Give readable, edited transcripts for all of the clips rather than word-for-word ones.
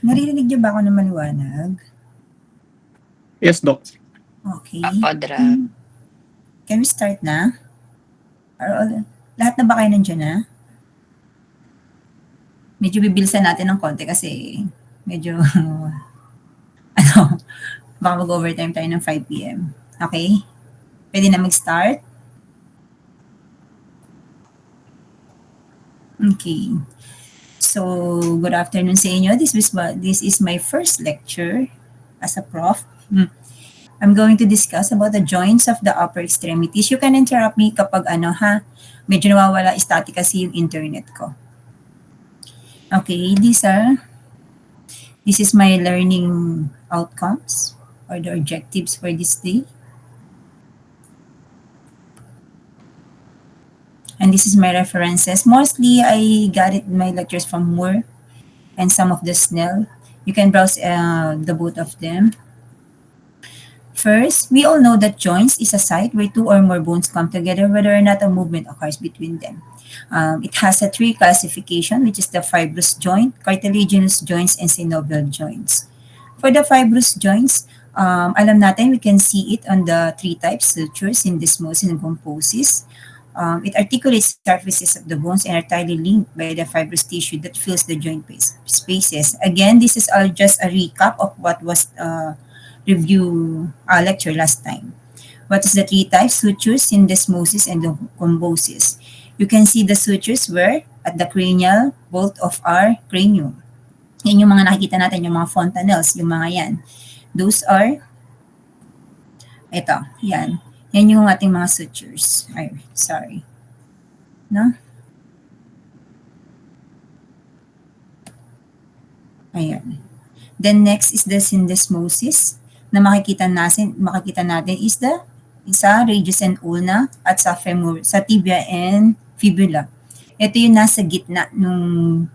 Naririnig niyo ba ako na maliwanag? Yes, Doc. Okay. Audra. Can we start na? Lahat na ba kayo nandiyan na? Medyo bibilisan natin ng konti kasi medyo baka mag-overtime tayo ng 5 p.m. Okay? Pwede na mag-start? Okay. So, good afternoon sa inyo. This is my first lecture as a prof. I'm going to discuss about the joints of the upper extremities. You can interrupt me kapag medyo nawawala static kasi yung internet ko. Okay, this is my learning outcomes or the objectives for this day. And this is my references. Mostly, I got it in my lectures from Moore and some of the Snell. You can browse the both of them. First, we all know that joints is a site where two or more bones come together whether or not a movement occurs between them. It has a 3 classification, which is the fibrous joint, cartilaginous joints, and synovial joints. For the fibrous joints, alam natin, we can see it on the 3 types, sutures, syndesmosis, and gomposis. It articulates surfaces of the bones and are tightly linked by the fibrous tissue that fills the joint spaces. Again, this is just a recap of what was review lecture last time. What is the 3 types? Sutures, syndesmosis, and gomposis. You can see the sutures were at the cranial vault of our cranium. Yan yung mga nakikita natin, yung mga fontanelles, yung mga yan. Those are, ito, yan. Yan yung ating mga sutures. Ay, sorry. No? Ayan. Then next is the syndesmosis na makikita natin is the sa radius and ulna at sa femur, sa tibia and fibula. Ito yung nasa gitna ng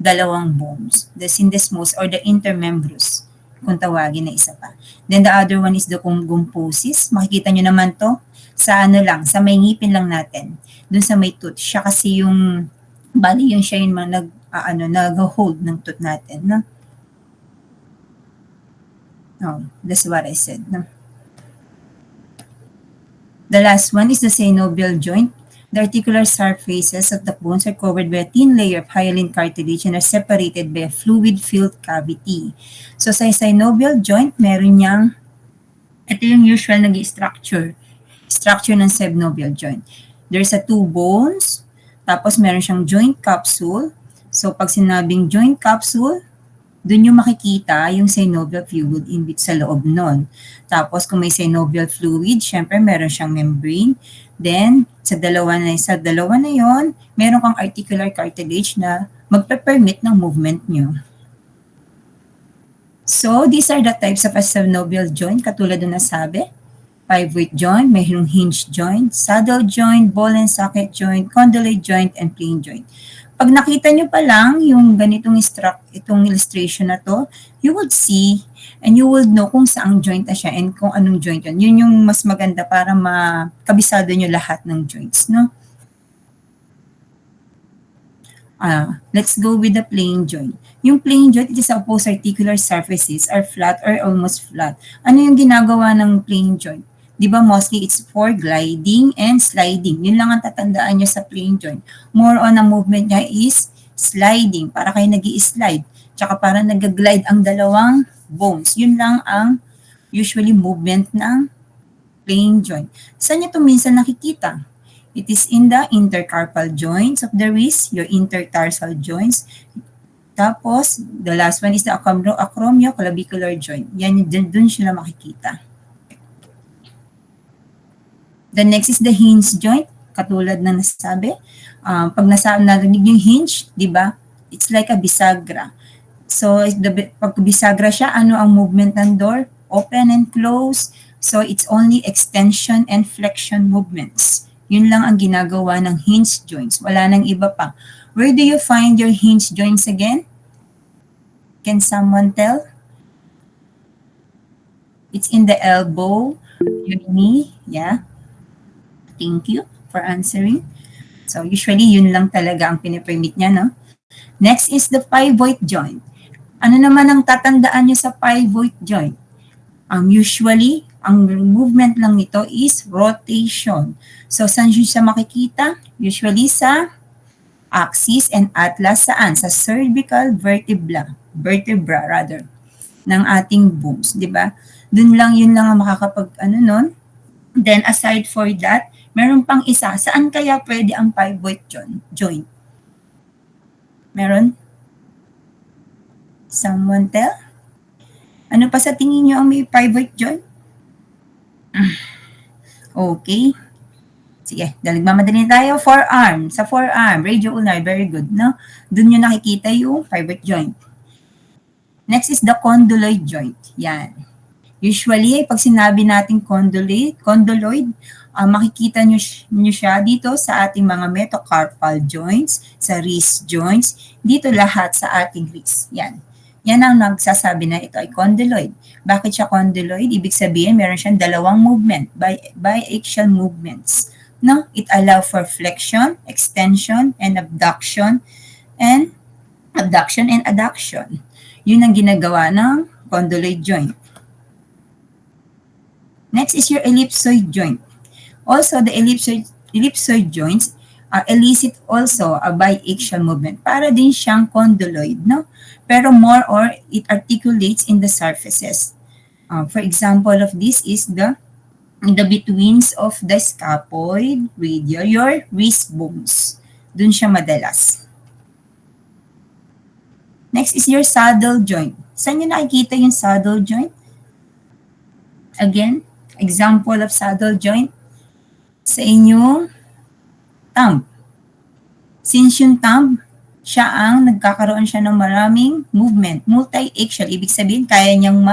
dalawang bones, the syndesmosis or the intermembrous, kung tawagin na isa pa. Then the other one is the gomposis. Makikita nyo naman to sa sa may ngipin lang natin. Dun sa may tooth. Siya kasi yung, bali yung siya yung nag-hold ng tooth natin. No? Oh, that's what I said. No? The last one is the synovial joint. The articular surfaces of the bones are covered by a thin layer of hyaline cartilage and are separated by a fluid-filled cavity. So sa synovial joint, meron niyang, ito yung usual structure ng synovial joint. There's 2 bones, tapos meron siyang joint capsule. So pag sinabing joint capsule, dun yung makikita yung synovial fluid sa loob nun. Tapos kung may synovial fluid, syempre meron siyang membrane. Then, sa dalawa na yon, meron kang articular cartilage na magpe-permit ng movement nyo. So, these are the types of a synovial joint, katulad na nasabi. Pivot joint, mayroong hinge joint, saddle joint, ball and socket joint, condylate joint, and plain joint. Pag nakita nyo pa lang yung ganitong itong illustration na to, you would see and you will know kung saang joint na siya and kung anong joint yun. Yun yung mas maganda para makabisado nyo lahat ng joints, no? Let's go with the plain joint. Yung plain joint, it is supposed articular surfaces are flat or almost flat. Ano yung ginagawa ng plain joint? Di ba mostly it's for gliding and sliding. Yun lang ang tatandaan nyo sa plain joint. More on ang movement niya is sliding. Para kayo nag-i-slide. Tsaka para nag-glide ang dalawang bones. Yun lang ang usually movement ng plain joint. Saan nyo ito minsan nakikita? It is in the intercarpal joints of the wrist, your intertarsal joints. Tapos, the last one is the acromioclavicular joint. Yan, dun sila makikita. The next is the hinge joint, katulad na nasabi. Pag narinig yung hinge, di ba? It's like a bisagra. So, pag bisagra siya, ano ang movement ng door? Open and close. So, it's only extension and flexion movements. Yun lang ang ginagawa ng hinge joints. Wala nang iba pa. Where do you find your hinge joints again? Can someone tell? It's in the elbow, your knee, yeah. Thank you for answering. So usually, yun lang talaga ang pinipermit niya, no? Next is the pivot joint. Ano naman ang tatandaan nyo sa pivot joint? Usually, ang movement lang nito is rotation. So, saan siya makikita? Usually sa axis and atlas, saan? Sa cervical vertebra rather, ng ating bones, di ba? Yun lang ang nun. Then, aside for that, meron pang isa. Saan kaya pwede ang pivot joint? Meron? Someone tell? Ano pa sa tingin nyo ang may pivot joint? Okay. Sige, dahil mamadali tayo. Forearm. Sa forearm, radioulnar, very good, no? Doon nyo nakikita yung pivot joint. Next is the condyloid joint. Yan. Usually, pag sinabi natin condyloid, makikita nyo siya dito sa ating mga metacarpal joints, sa wrist joints, dito lahat sa ating wrist. Yan. Yan ang nagsasabi na ito ay condyloid. Bakit siya condyloid? Ibig sabihin, meron siyang dalawang movement, biaxial movements. No? It allows for flexion, extension, and abduction, and adduction. Yun ang ginagawa ng condyloid joint. Next is your ellipsoid joint. Also, the ellipsoid joints elicit also a biaxial movement. Para din siyang condyloid, no? Pero more or it articulates in the surfaces. For example of this is the betweens of the scaphoid, radial, your wrist bones. Dun siya madalas. Next is your saddle joint. Saan nyo nakikita yung saddle joint? Again, example of saddle joint sa inyong thumb. Since yung thumb, nagkakaroon siya ng maraming movement, multi-axial. Ibig sabihin, kaya niyang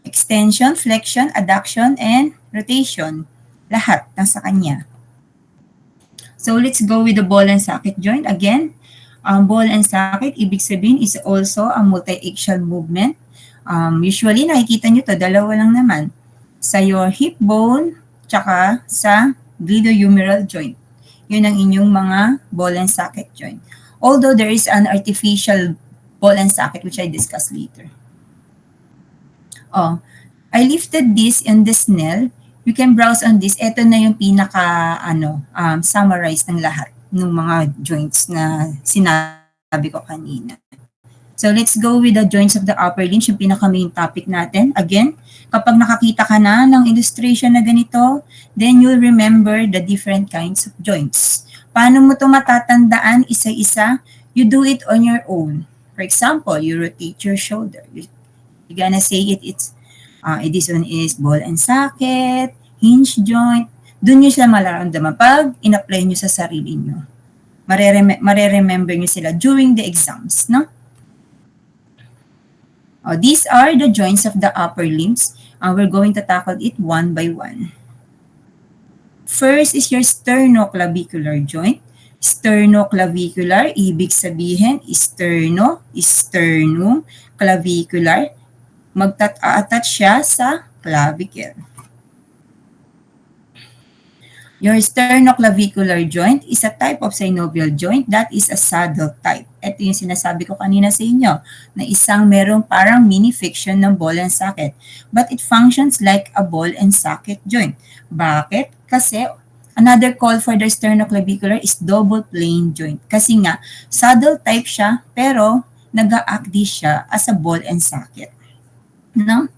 extension, flexion, adduction, and rotation. Lahat nasa kanya. So let's go with the ball and socket joint. Again, ball and socket, ibig sabihin, is also a multi-axial movement. Usually, nakikita nyo to, dalawa lang naman. Sa your hip bone, tsaka sa glenohumeral joint. Yun ang inyong mga ball and socket joint. Although there is an artificial ball and socket, which I discuss later. I lifted this in the Snell. You can browse on this. Ito na yung summarize ng lahat ng mga joints na sinabi ko kanina. So let's go with the joints of the upper limbs, yung pinaka-main topic natin. Again, kapag nakakita ka na ng illustration na ganito, then you'll remember the different kinds of joints. Paano mo ito matatandaan isa-isa? You do it on your own. For example, you rotate your shoulder. You're gonna say this one is ball and socket, hinge joint. Doon nyo sila malaramdaman pag in-apply nyo sa sarili nyo. Mareremember nyo sila during the exams, no? These are the joints of the upper limbs. We're going to tackle it one by one. First is your sternoclavicular joint. Sternoclavicular, ibig sabihin, sternum, clavicular. Attach siya sa clavicle. Your sternoclavicular joint is a type of synovial joint that is a saddle type. Ito yung sinasabi ko kanina sa inyo, na isang merong parang mini-fiction ng ball and socket. But it functions like a ball and socket joint. Bakit? Kasi another call for the sternoclavicular is double plane joint. Kasi nga, saddle type siya, pero nag-a-act siya as a ball and socket. No?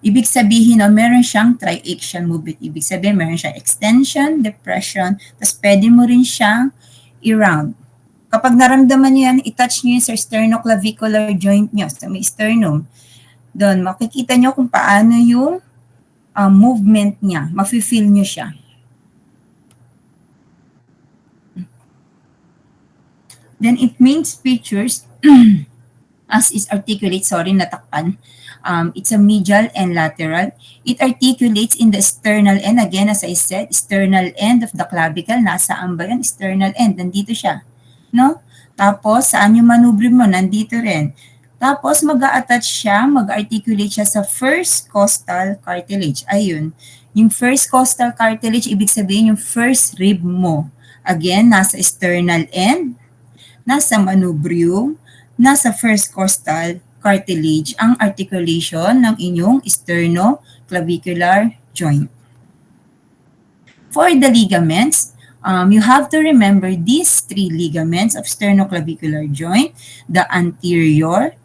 Ibig sabihin, meron siyang triaxial movement. Ibig sabihin, meron siyang extension, depression, tapos pwede mo rin siyang i-round. Kapag naramdaman niyo yan, i-touch niyo yun sa sternoclavicular joint niyo, sa may sternum. Doon, makikita niyo kung paano yung movement niya. Mafe-feel niyo siya. Then, it means features as is articulate, natakpan. It's a medial and lateral. It articulates in the sternal end. Again, as I said, sternal end of the clavicle. Nasaan ba yun? Sternal end. Nandito siya. No? Tapos, saan yung manubre mo? Nandito rin. Tapos, mag-a-attach siya, mag-articulate siya sa first costal cartilage. Ayun. Yung first costal cartilage, ibig sabihin yung first rib mo. Again, nasa sternal end, nasa manubrium, nasa first costal cartilage ang articulation ng inyong sternoclavicular joint. For the ligaments, you have to remember these three ligaments of sternoclavicular joint, the anterior,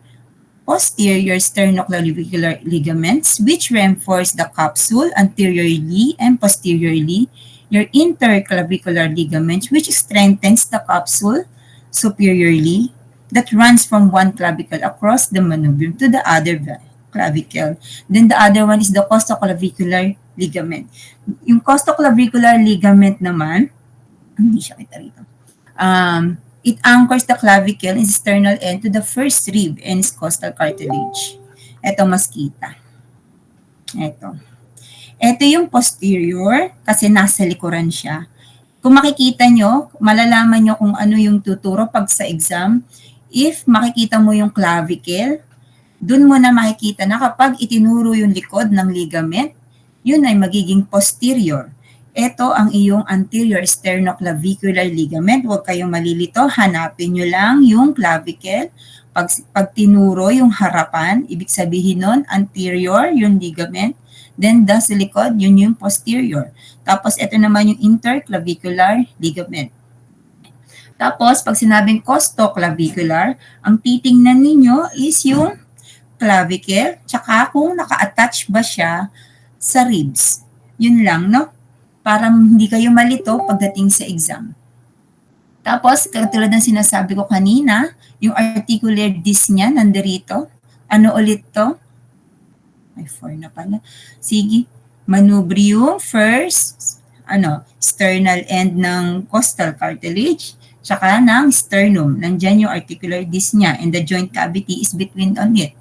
posterior sternoclavicular ligaments, which reinforce the capsule anteriorly and posteriorly, your interclavicular ligaments, which strengthens the capsule superiorly, that runs from one clavicle across the manubrium to the other clavicle. Then the other one is the costoclavicular ligament. Yung costoclavicular ligament naman, hindi siya kita rito. It anchors the clavicle and sternal end to the first rib and costal cartilage. Ito mas kita. Ito yung posterior kasi nasa likuran siya. Kung makikita nyo, malalaman nyo kung ano yung tuturo pag sa exam. If makikita mo yung clavicle, dun mo na makikita na kapag itinuro yung likod ng ligament, yun ay magiging posterior. Ito ang iyong anterior sternoclavicular ligament. Huwag kayong malilito. Hanapin nyo lang yung clavicle. Pag tinuro yung harapan, ibig sabihin nun, anterior yung ligament. Then, sa likod, yun yung posterior. Tapos, ito naman yung interclavicular ligament. Tapos, pag sinabing costoclavicular, ang titingnan ninyo is yung clavicle, tsaka kung naka-attach ba siya sa ribs. Yun lang, no? Para hindi kayo malito pagdating sa exam. Tapos, katulad ng sinasabi ko kanina, yung articular disc niya, nandirito. Ano ulit to? Ay, 4 na pala. Sige. Manubrium, first, sternal end ng costal cartilage, tsaka ng sternum. Nandyan yung articular disc niya, and the joint cavity is between on it.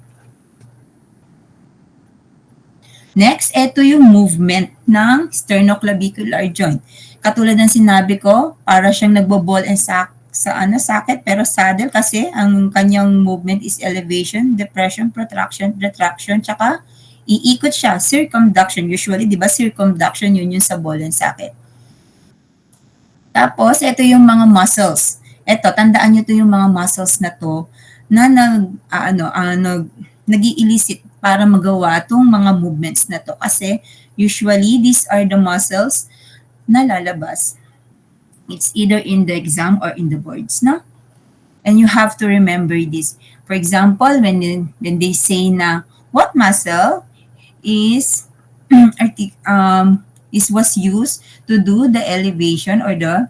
Next, ito yung movement ng sternoclavicular joint. Katulad ng sinabi ko, para siyang nagbo-ball and socket, pero saddle kasi ang kanyang movement is elevation, depression, protraction, retraction, tsaka iikot siya, circumduction. Usually, di ba, circumduction yun yung sa ball and socket. Tapos, ito yung mga muscles. Ito, tandaan nyo ito yung mga muscles na to na nag-i-elicit para magawa itong mga movements na to. Kasi, usually, these are the muscles na lalabas. It's either in the exam or in the boards, no? And you have to remember this. For example, when they say na, what muscle was used to do the elevation or the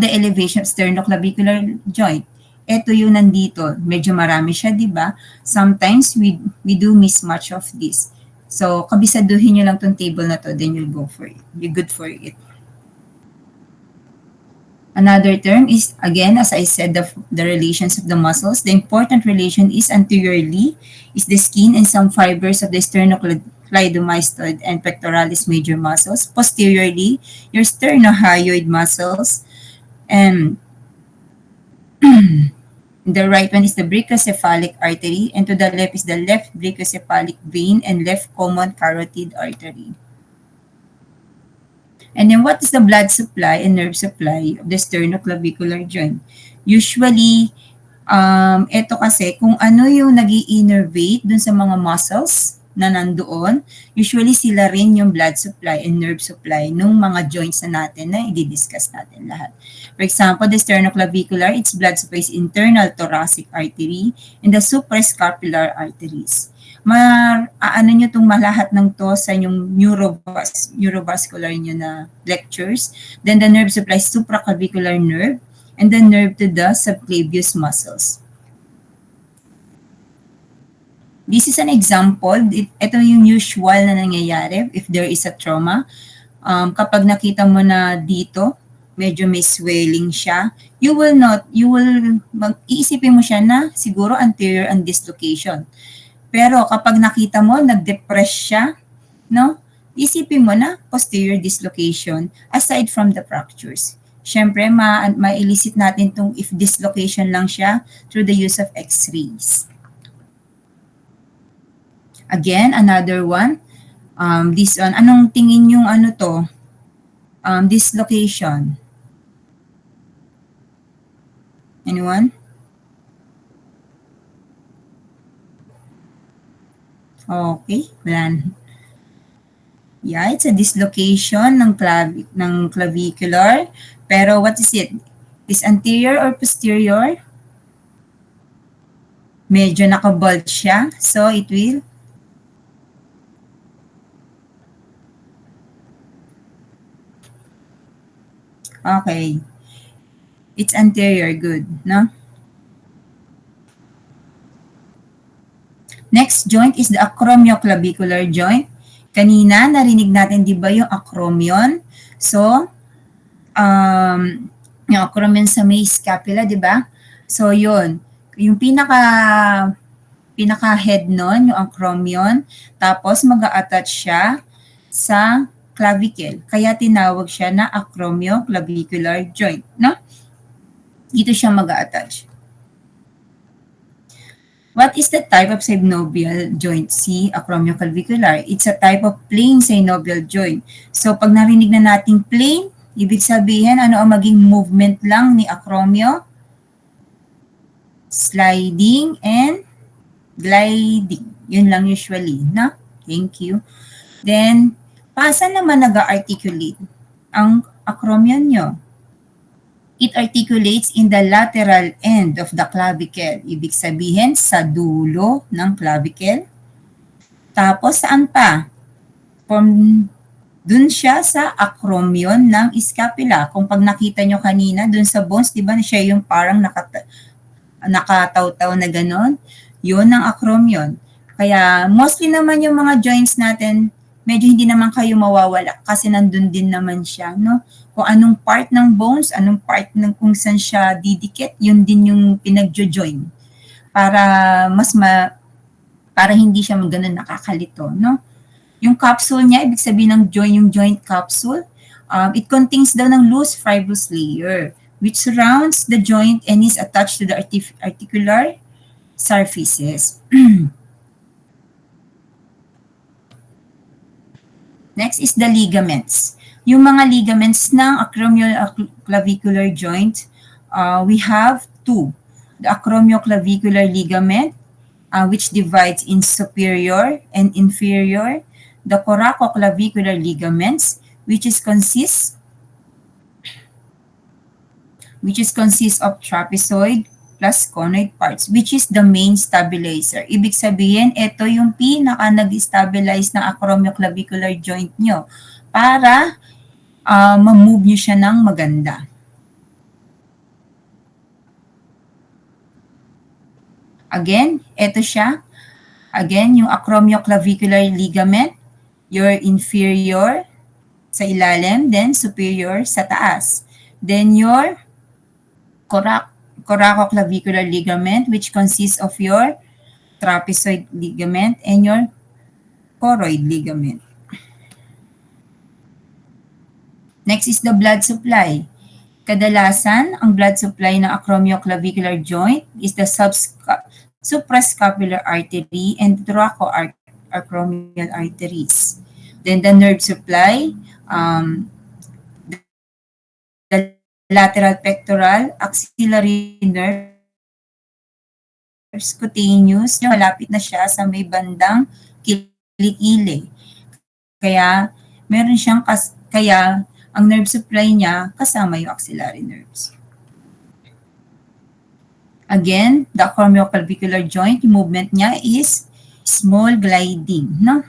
elevation of sternoclavicular joint. Ito yung nandito. Medyo marami siya, di ba? Sometimes we do mismatch of this. So, kabisaduhin nyo lang tong table na to, then you'll go for it. You're good for it. Another term is, again, as I said, the relations of the muscles. The important relation is anteriorly is the skin and some fibers of the sternocleidomastoid and pectoralis major muscles. Posteriorly, your sternohyoid muscles. And the right one is the brachiocephalic artery, and to the left is the left brachiocephalic vein and left common carotid artery. And then what is the blood supply and nerve supply of the sternoclavicular joint? Usually, ito kasi kung ano yung nag-i-innervate dun sa mga muscles na nandoon, usually sila rin yung blood supply and nerve supply ng mga joints na natin na i-discuss natin lahat. For example, the sternoclavicular, its blood supply is internal thoracic artery and the suprascapular arteries. Ano nyo itong malahat ng to sa inyong neurovascular nyo na lectures. Then the nerve supply is supraclavicular nerve and the nerve to the subclavius muscles. This is an example. Ito yung usual na nangyayari if there is a trauma. Kapag nakita mo na dito, medyo may swelling siya, iisipin mo siya na siguro anterior and dislocation. Pero kapag nakita mo, nag-depress siya, no? Isipin mo na posterior dislocation aside from the fractures. Siyempre, ma-elicit natin itong if dislocation lang siya through the use of x-rays. Again, another one. This one, anong tingin yung ano to? Dislocation. Anyone? Okay, wala. Yeah, it's a dislocation ng clavicular. Pero what is it? Is anterior or posterior? Medyo nakabulge siya. So it will okay. It's anterior, good, no? Next joint is the acromioclavicular joint. Kanina, narinig natin, di ba, yung acromion? So, yung acromion sa may scapula, di ba? So, yun. Yung pinaka-head nun, yung acromion. Tapos, mag-a-attach siya sa clavicle. Kaya tinawag siya na acromioclavicular joint, no? Dito siya mag-a-attach. What is the type of synovial joint? C, acromioclavicular. It's a type of plain synovial joint. So, pag narinig na nating plain, ibig sabihin, ano ang maging movement lang ni acromio? Sliding and gliding. Yun lang usually, na? Thank you. Then, saan naman nag-articulate ang acromion nyo? It articulates in the lateral end of the clavicle. Ibig sabihin, sa dulo ng clavicle. Tapos, saan pa? Dun siya sa acromion ng scapula. Kung pag nakita nyo kanina, dun sa bones, di ba siya yung parang nakataw-taw na ganon? Yun ang acromion. Kaya, mostly naman yung mga joints natin, medyo hindi naman kayo mawawala kasi nandun din naman siya, no? Kung anong part ng bones, anong part ng kung saan siya didikit, yun din yung pinagjo-join para para hindi siya ganun nakakalito, no? Yung capsule niya, ibig sabihin ng yung joint capsule, it contains daw ng loose fibrous layer which surrounds the joint and is attached to the articular surfaces. Next is the ligaments. Yung mga ligaments ng acromioclavicular joint, we have two. The acromioclavicular ligament, which divides in superior and inferior. The coracoclavicular ligaments, which consists of trapezoid plus conoid parts, which is the main stabilizer. Ibig sabihin, ito yung pinaka nag-stabilize ng acromioclavicular joint nyo para ma-move nyo siya ng maganda. Again, ito siya. Again, yung acromioclavicular ligament, your inferior sa ilalim, then superior sa taas. Then your coracoclavicular ligament, which consists of your trapezoid ligament and your choroid ligament. Next is the blood supply. Kadalasan, ang blood supply ng acromioclavicular joint is the suprascapular artery and thoracoacromial arteries. Then the nerve supply, the lateral pectoral, axillary nerves, cutaneous, malapit na siya sa may bandang kilikili. Kaya, meron siyang, kaya ang nerve supply niya kasama yung axillary nerves. Again, the acromioclavicular joint, yung movement niya is small gliding, no?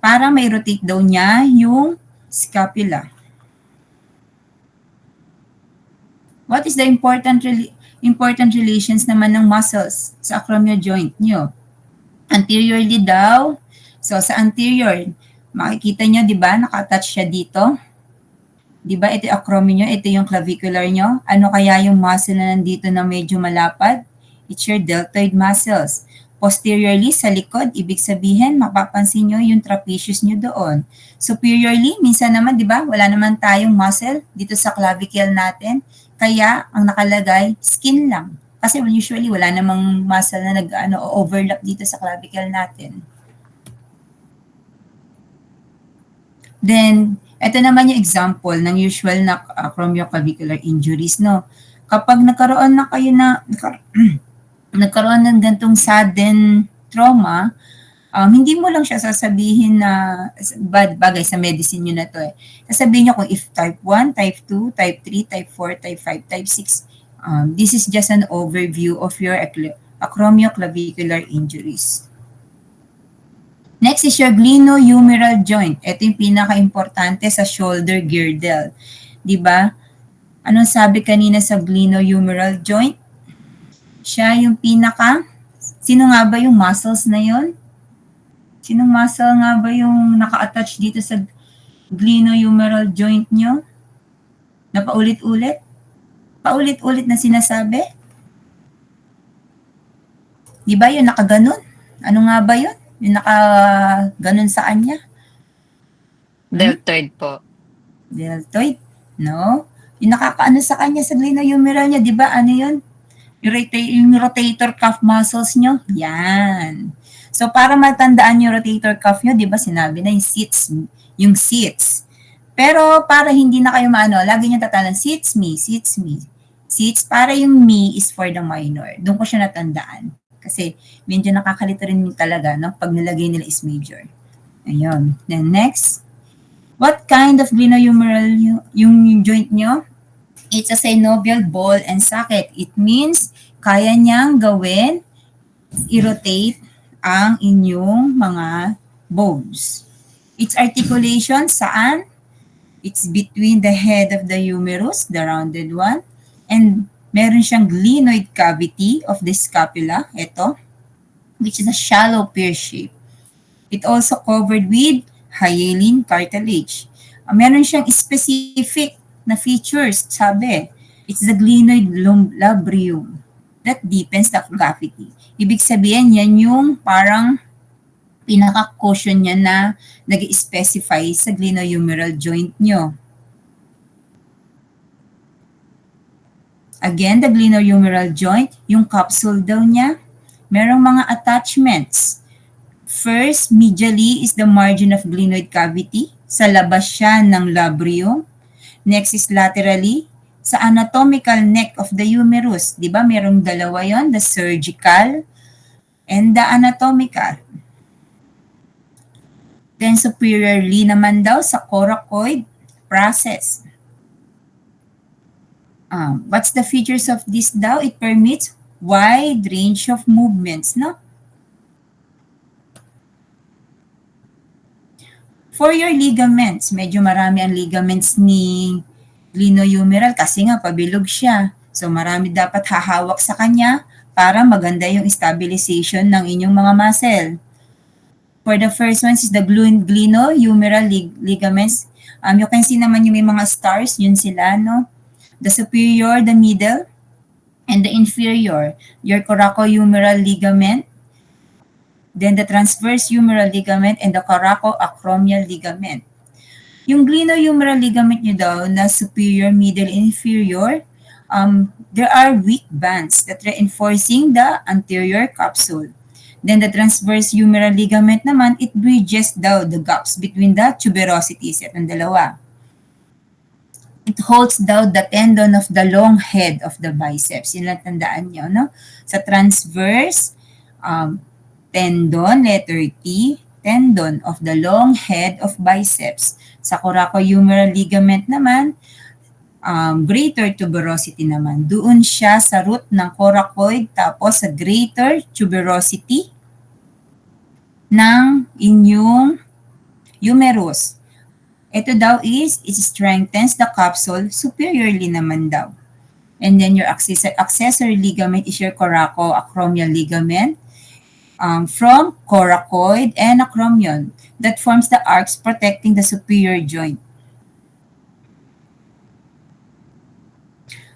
Para may rotate daw niya yung scapula. What is the important relations naman ng muscles sa acromial joint nyo? Anteriorly daw. So, sa anterior, makikita nyo, di ba, naka-attach siya dito. Di ba, ito yung acromion nyo, ito yung clavicular nyo. Ano kaya yung muscle na nandito na medyo malapad? It's your deltoid muscles. Posteriorly, sa likod, ibig sabihin, mapapansin nyo yung trapezius nyo doon. Superiorly, minsan naman, di ba, wala naman tayong muscle dito sa clavicle natin. Kaya, ang nakalagay, skin lang. Kasi usually, wala namang muscle na overlap dito sa clavicle natin. Then, ito naman yung example ng usual na acromioclavicular injuries, no? Kapag nagkaroon na kayo nagkaroon ng ganitong sudden trauma, Hindi mo lang siya sasabihin na bad bagay sa medicine nyo na to eh. Sasabihin nyo kung if type 1, type 2, type 3, type 4, type 5, type 6. This is just an overview of your acromioclavicular injuries. Next is your glenohumeral joint. Ito yung pinaka-importante sa shoulder girdle. Diba? Anong sabi kanina sa glenohumeral joint? Siya yung sino nga ba yung muscles na yon? Sinong muscle nga ba yung naka-attach dito sa glenohumeral joint nyo? Na paulit-ulit? Paulit-ulit na sinasabi? Di ba yung nakaganon? Ano nga ba yun? Yung nakaganon sa kanya? Deltoid po. Deltoid? No? Yung nakakaano sa kanya sa glenohumeral niya, di ba? Ano yun? Yung rotator cuff muscles nyo? Yan. So, para matandaan yung rotator cuff nyo, di ba sinabi na yung sits. Pero para hindi na kayo lagi nyo tatanan, sits me. Sits, para yung me is for the minor. Doon ko siya natandaan. Kasi medyo nakakalito rin talaga, no? Pag nilagay nila is major. Ayun. Then next, what kind of glenohumeral yung joint nyo? It's a synovial ball and socket. It means kaya niyang gawin, i-rotate ang inyong mga bones. Its articulation, saan? It's between the head of the humerus, the rounded one, and meron siyang glenoid cavity of the scapula, ito, which is a shallow pear shape. It also covered with hyaline cartilage. Meron siyang specific na features, sabi, it's the glenoid labrium that deepens the cavity. Ibig sabihin, yan yung parang pinaka-cushion niya na nag-specify sa glenohumeral joint nyo. Again, the glenohumeral joint, yung capsule daw niya, merong mga attachments. First, medially is the margin of glenoid cavity. Sa labas siya ng labrium. Next is laterally, sa anatomical neck of the humerus. Di ba merong dalawa yon, the surgical and the anatomical. Then superiorly naman daw sa coracoid process. What's the features of this daw? It permits wide range of movements, no? For your ligaments, medyo marami ang ligaments ni glenohumeral kasi nga pabilog siya. So marami dapat hahawak sa kanya para maganda yung stabilization ng inyong mga muscle. For the first one is the glenohumeral ligaments. You can see naman yung may mga stars, yun sila, no? The superior, the middle, and the inferior. Your coracohumeral ligament, then the transverse humeral ligament, and the coracoacromial ligament. Yung glenohumeral ligament nyo daw na superior, middle, inferior, there are weak bands that reinforcing the anterior capsule. Then the transverse humeral ligament naman, it bridges daw the gaps between the tuberosities. Itong dalawa. It holds daw the tendon of the long head of the biceps. Yun lang tandaan nyo, no? Sa transverse, tendon, letter T, tendon of the long head of biceps. Sa coracohumeral ligament naman, greater tuberosity naman. Doon siya sa root ng coracoid, tapos sa greater tuberosity ng inyong humerus. Ito daw is, it strengthens the capsule superiorly naman daw. And then your accessory ligament is your coracoacromial ligament from coracoid and acromion that forms the arcs protecting the superior joint.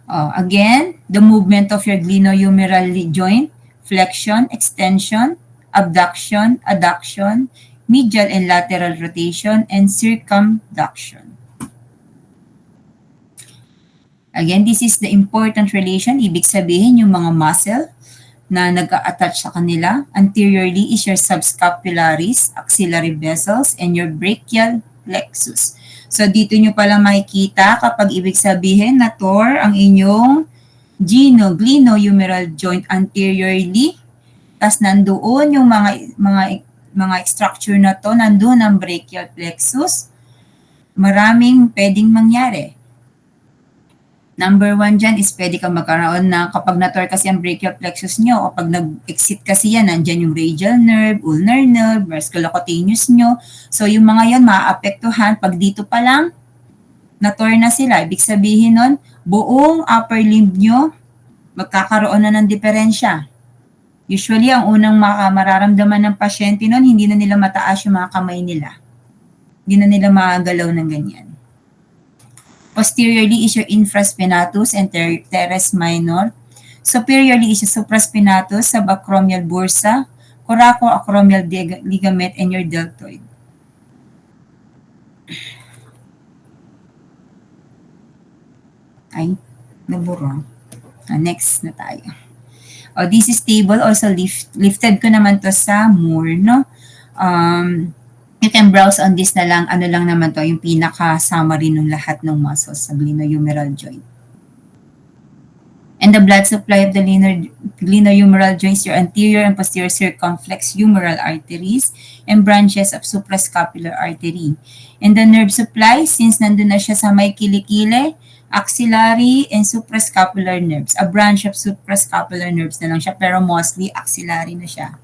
Again, the movement of your glenohumeral joint, flexion, extension, abduction, adduction, medial and lateral rotation, and circumduction. Again, this is the important relation. Ibig sabihin, yung mga muscle na nag-a-attach sa kanila. Anteriorly is your subscapularis, axillary vessels, and your brachial plexus. So, dito nyo pala makikita kapag ibig sabihin na tore ang inyong glenohumeral joint anteriorly, tas nandoon yung mga mga structure na to, nandun ang brachial plexus, maraming pwedeng mangyari. Number 1 dyan is pwede kang magkaroon na kapag na-torque kasi ang brachial plexus nyo o pag nag-exit kasi yan, nandyan yung radial nerve, ulnar nerve, musculocutaneous nyo. So yung mga yon maaapektuhan pag dito pa lang, na-torque na sila. Ibig sabihin nun, buong upper limb nyo, magkakaroon na ng diferensya. Usually, ang unang mararamdaman ng pasyente nun, hindi na nila mataas yung mga kamay nila. Hindi na nila magalaw ng ganyan. Posteriorly is your infraspinatus and teres minor. Superiorly is your supraspinatus, subacromial bursa, coracoacromial ligament, and your deltoid. Ay, nabura. Next na tayo. This is stable, also lifted ko naman to sa Moore, no? You can browse on this na lang, ano lang naman to, yung pinaka-summary ng lahat ng muscles sa glenohumeral joint. And the blood supply of the glenohumeral joints, your anterior and posterior circumflex humeral arteries and branches of suprascapular artery. And the nerve supply, since nandun na siya sa may kilikili, axillary and suprascapular nerves. A branch of suprascapular nerves na lang siya, pero mostly axillary na siya.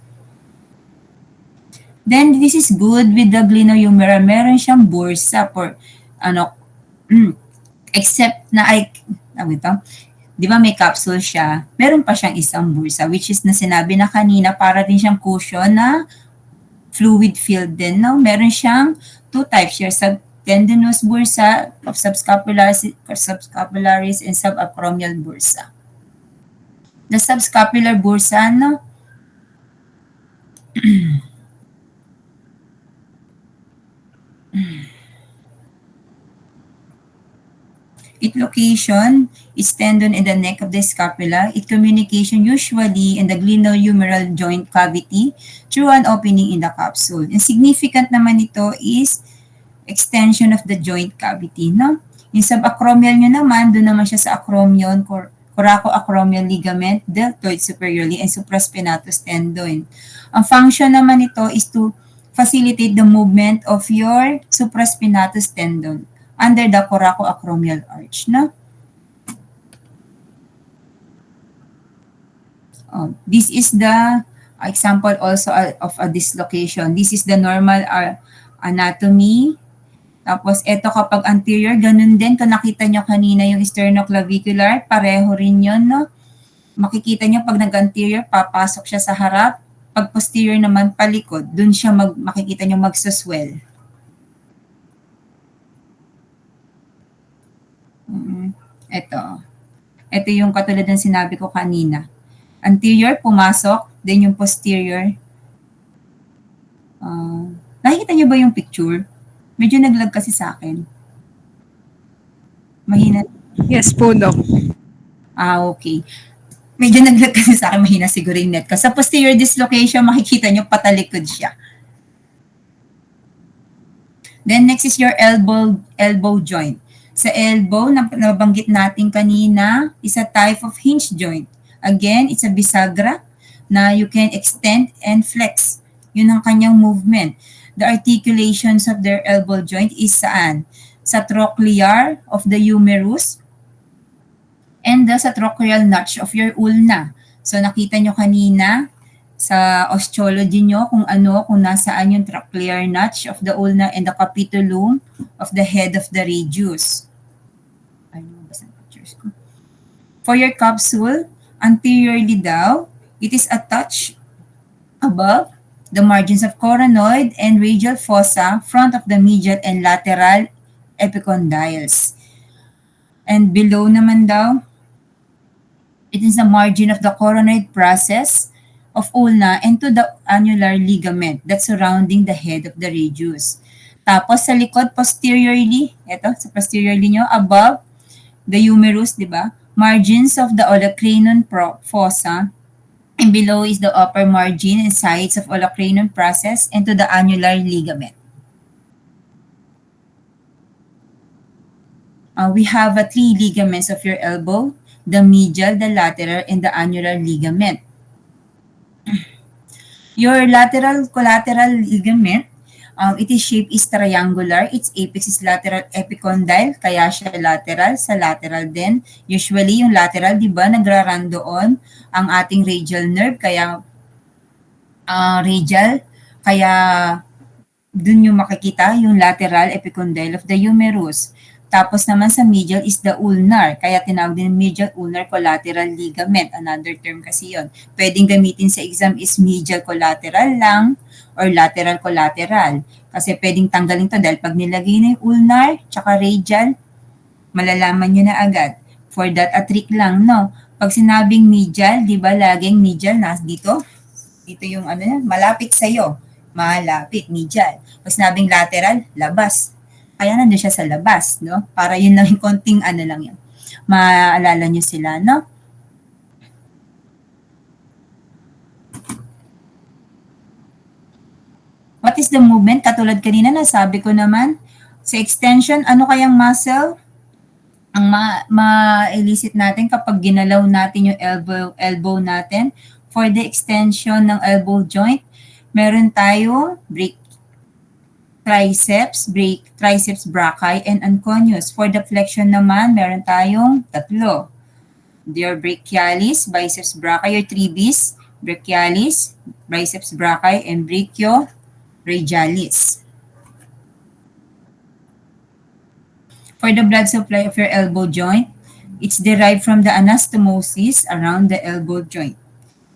Then, this is good with the glenohumeral. Meron siyang bursa for, except na di ba may capsule siya, meron pa siyang isang bursa, which is na sinabi na kanina, para din siyang cushion na fluid filled din, no? Meron siyang 2 types here, subtendinous bursa of subscapularis and subacromial bursa. The subscapular bursa, no? Its location is tendon in the neck of the scapula. Its communication usually in the glenohumeral joint cavity through an opening in the capsule. And significant naman ito is extension of the joint cavity, no? Yung subacromial nyo naman, doon naman siya sa acromion, coracoacromial ligament, deltoid superiorly, and supraspinatus tendon. Ang function naman ito is to facilitate the movement of your supraspinatus tendon under the coracoacromial arch, no? This is the example also of a dislocation. This is the normal anatomy. Tapos, ito kapag anterior, ganun din. Kung nakita nyo kanina yung sternoclavicular, pareho rin yun, no? Makikita nyo pag nag-anterior, papasok siya sa harap. Pag posterior naman, palikod. Dun siya makikita nyo magsuswell. Ito yung katulad ng sinabi ko kanina. Anterior, pumasok. Then yung posterior. Nakikita nyo ba yung picture? Medyo naglag kasi sa akin. Mahina. Yes po, Doc. Okay. Medyo naglag kasi sa akin, mahina siguro yung net. Kasi sa posterior dislocation, makikita nyo patalikod siya. Then next is your elbow joint. Sa elbow, nabanggit natin kanina, is a type of hinge joint. Again, it's a bisagra na you can extend and flex. Yun ang kanyang movement. The articulations of their elbow joint is saan? Sa trochlear of the humerus and the satrochlear notch of your ulna. So nakita nyo kanina sa osteology nyo kung nasaan yung trochlear notch of the ulna and the capitulum of the head of the radius. For your capsule, anteriorly daw, it is a touch above the margins of coronoid and radial fossa, front of the medial and lateral epicondyles. And below naman daw, it is the margin of the coronoid process of ulna and to the annular ligament that's surrounding the head of the radius. Tapos sa likod, posteriorly, sa posteriorly nyo, above the humerus, di ba? Margins of the olecranon fossa, and below is the upper margin and sides of olecranon process and to the annular ligament. We have 3 ligaments of your elbow, the medial, the lateral, and the annular ligament. Your lateral collateral ligament, it is shape is triangular. Its apex is lateral epicondyle, kaya siya lateral. Sa lateral din, usually yung lateral, di ba, nagraran doon ang ating radial nerve, kaya radial, kaya dun yung makikita yung lateral epicondyle of the humerus. Tapos naman sa medial is the ulnar, kaya tinawag din medial ulnar collateral ligament, another term kasi yon. Pwedeng gamitin sa exam is medial collateral lang or lateral collateral. Kasi pwedeng tanggalin to dahil pag nilagay na yung ulnar tsaka radial, malalaman nyo na agad. For that, a trick lang, no? Pag sinabing medial, di ba laging medial nas dito? Dito yung ano yan, malapit sa'yo. Malapit, medial. Pag sinabing lateral, labas. Kaya nandun siya sa labas, no? Para yun lang yung konting ano lang yun. Maalala nyo sila, no? What is the movement? Katulad kanina na sabi ko naman, sa extension, ano kayang muscle ang ma-elicit natin kapag ginalaw natin yung elbow natin? For the extension ng elbow joint, meron tayo triceps brachii, and anconeus. For the flexion naman, meron tayong tatlo. Your brachialis, biceps brachii, your 3Bs, brachialis, biceps brachii, and brachioradialis. For the blood supply of your elbow joint, it's derived from the anastomosis around the elbow joint.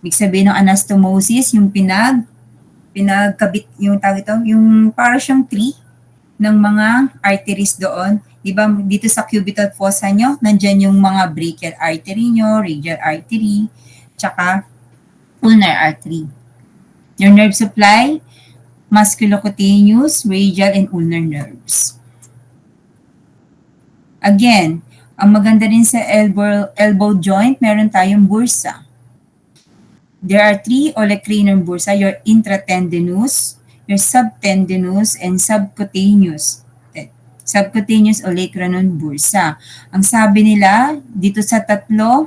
Ibig sabihin ng anastomosis, yung pinagkabit, yung tawag ito, yung para siyang tree ng mga arteries doon. Di ba dito sa cubital fossa nyo, nandyan yung mga brachial artery nyo, radial artery, tsaka ulnar artery. Your nerve supply, musculocutaneous, radial, and ulnar nerves. Again, ang maganda rin sa elbow joint, meron tayong bursa. There are 3 olecranon bursa, your intratendinous, your subtendinous, and subcutaneous. Subcutaneous olecranon bursa. Ang sabi nila, dito sa tatlo,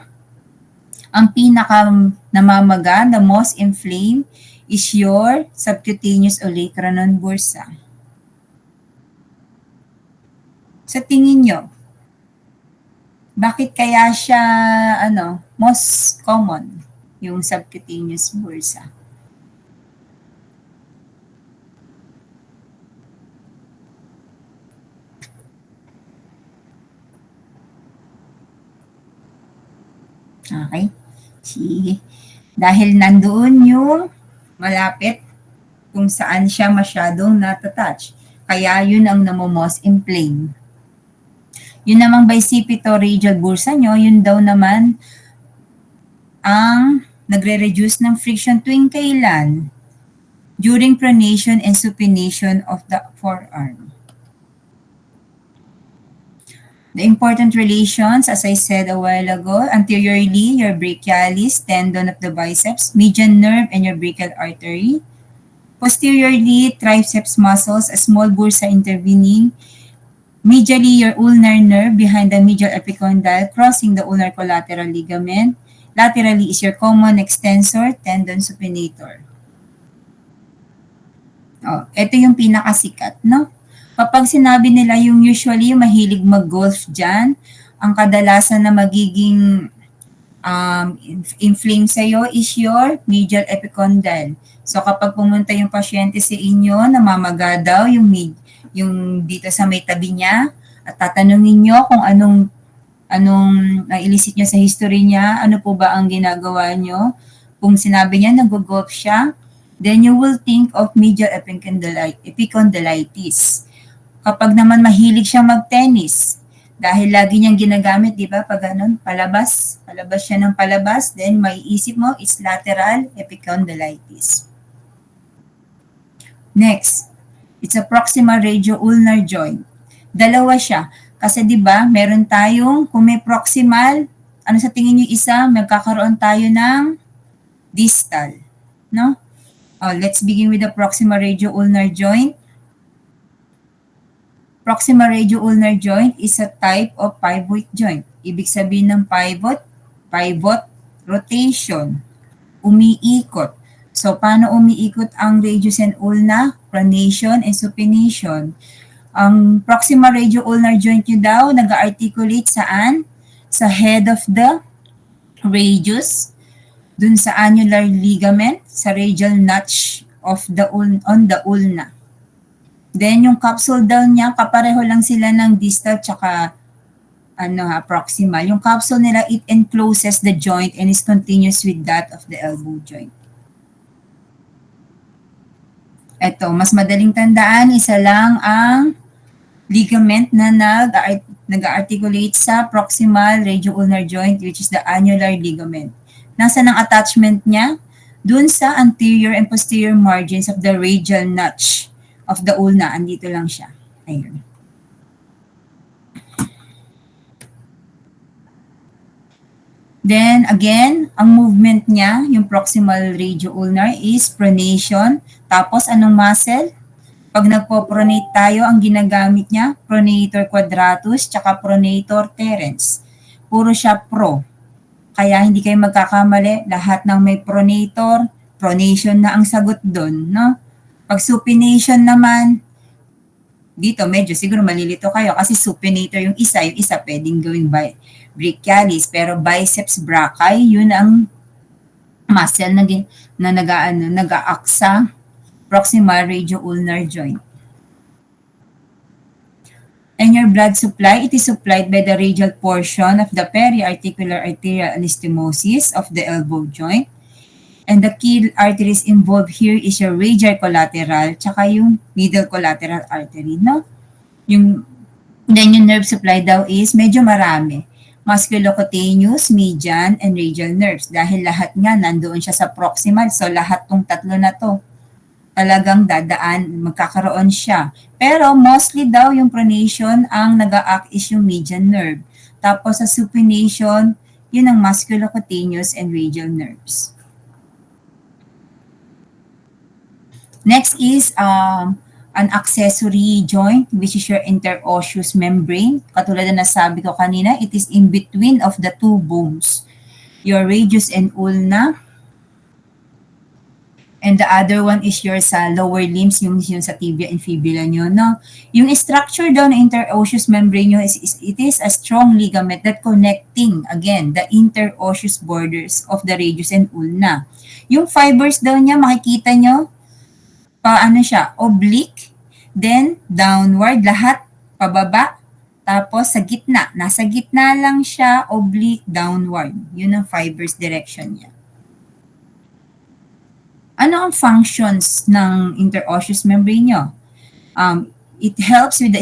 ang pinaka namamaga, the most inflamed, is your subcutaneous olecranon bursa. Sa tingin nyo, bakit kaya siya most common, yung subcutaneous bursa? Okay? Sige. Dahil nandoon yung malapit kung saan siya masyadong natatouch. Kaya yun ang namomos inflame. Yun namang bicipitoradial bursa nyo, yun daw naman ang nagre-reduce ng friction tuwing kailan? During pronation and supination of the forearm. The important relations, as I said a while ago, anteriorly, your brachialis, tendon of the biceps, median nerve, and your brachial artery. Posteriorly, triceps muscles, a small bursa intervening. Medially, your ulnar nerve behind the medial epicondyle, crossing the ulnar collateral ligament. Laterally is your common extensor, tendon supinator. Ito yung pinakasikat, no? Kapag sinabi nila yung usually mahilig mag-golf dyan, ang kadalasan na magiging inflame sa'yo is your medial epicondyle. So kapag pumunta yung pasyente sa inyo, namamaga daw yung dito sa may tabi niya, at tatanungin nyo kung anong na-elicit nyo sa history niya, ano po ba ang ginagawa nyo. Kung sinabi niya nag-golf siya, then you will think of medial epicondylitis. Kapag naman mahilig siya mag-tennis, dahil lagi niyang ginagamit, di ba, pag palabas siya ng palabas, then may isip mo is lateral epicondylitis. Next, it's a proximal radioulnar joint. Dalawa siya. Kasi di ba, meron tayong, kung may proximal, ano sa tingin niyo isa, magkakaroon tayo ng distal. No? Let's begin with the proximal radioulnar joint. Proximal radioulnar joint is a type of pivot joint. Ibig sabihin ng pivot, rotation, umiikot. So, paano umiikot ang radius and ulna? Pronation and supination. Ang proximal radio-ulnar joint nyo daw, nag-articulate saan? Sa head of the radius, dun sa annular ligament, sa radial notch of the on the ulna. Then, yung capsule daw niya, kapareho lang sila ng distal tsaka proximal. Yung capsule nila, it encloses the joint and is continuous with that of the elbow joint. Ito, mas madaling tandaan, isa lang ang ligament na nag-articulate sa proximal radio-ulnar joint, which is the annular ligament. Nasaan ang attachment niya? Dun sa anterior and posterior margins of the radial notch of the ulna. Andito lang siya. Ayun. Then, again, ang movement niya, yung proximal radio-ulnar is pronation. Tapos, anong muscle? Pag nagpo-pronate tayo, ang ginagamit niya, pronator quadratus, tsaka pronator teres. Puro siya pro. Kaya hindi kayo magkakamali, lahat ng may pronator, pronation na ang sagot doon, no? Pag supination naman, dito medyo siguro malilito kayo kasi supinator yung isa pwedeng gawing brachialis, pero biceps brachii, yun ang muscle na nag-aak sa proximal radio-ulnar joint. And your blood supply, it is supplied by the radial portion of the periarticular arterial anastomosis of the elbow joint. And the key arteries involved here is your radial collateral tsaka yung middle collateral artery, no? Then yung nerve supply daw is medyo marami. Musculocutaneous, median, and radial nerves. Dahil lahat nga nandoon siya sa proximal. So lahat tong tatlo na to talagang magkakaroon siya. Pero mostly daw yung pronation ang nag-aak is yung median nerve. Tapos sa supination, yun ang musculocutaneous and radial nerves. Next is an accessory joint, which is your interosseous membrane. Katulad na nasabi ko kanina, it is in between of the two bones. Your radius and ulna. And the other one is your sa lower limbs, yung sa tibia and fibula nyo, no? Yung structure daw ng interosseous membrane nyo it is a strong ligament that connecting, again, the interosseous borders of the radius and ulna. Yung fibers daw niya, makikita nyo, paano siya, oblique, then downward, lahat pababa, tapos sa gitna, nasa gitna lang siya, oblique, downward. Yun ang fibers direction niya. Ano ang functions ng interosseous membrane nyo? It helps with the